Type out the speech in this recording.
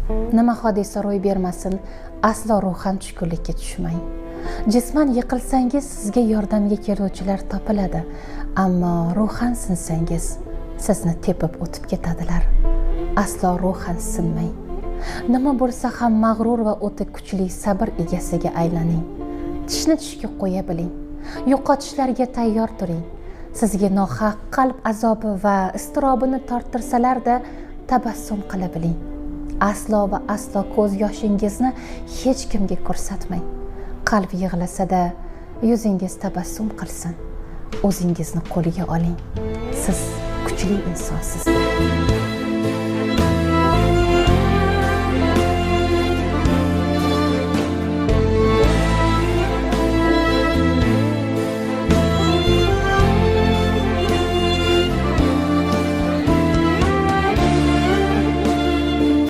Nima hodisa ro'y bermasin, aslo ruhan tushkunlikka tushmang. Jisman yiqilsangiz sizga yordamga keluvchilar topiladi, ammo ruhan sinsangiz sizni tepib o'tib ketadilar. Aslo ruhan sinmang. Nima bo'lsa ham mag'rur va o'ta kuchli sabr egasiga aylaning. Tishni tishga qo'ya biling. Yo'qotishlarga tayyor turing. Sizga nohaq qalb azobi va iztirobini torttirsalar-da tabassum qila biling. Aslo va aslo ko'z yoshingizni hech kimga ko'rsatmang. Qalb yig'lasa-da yuzingiz tabassum qilsin. O'zingizni qo'liga oling. Siz kuchli insonsiz.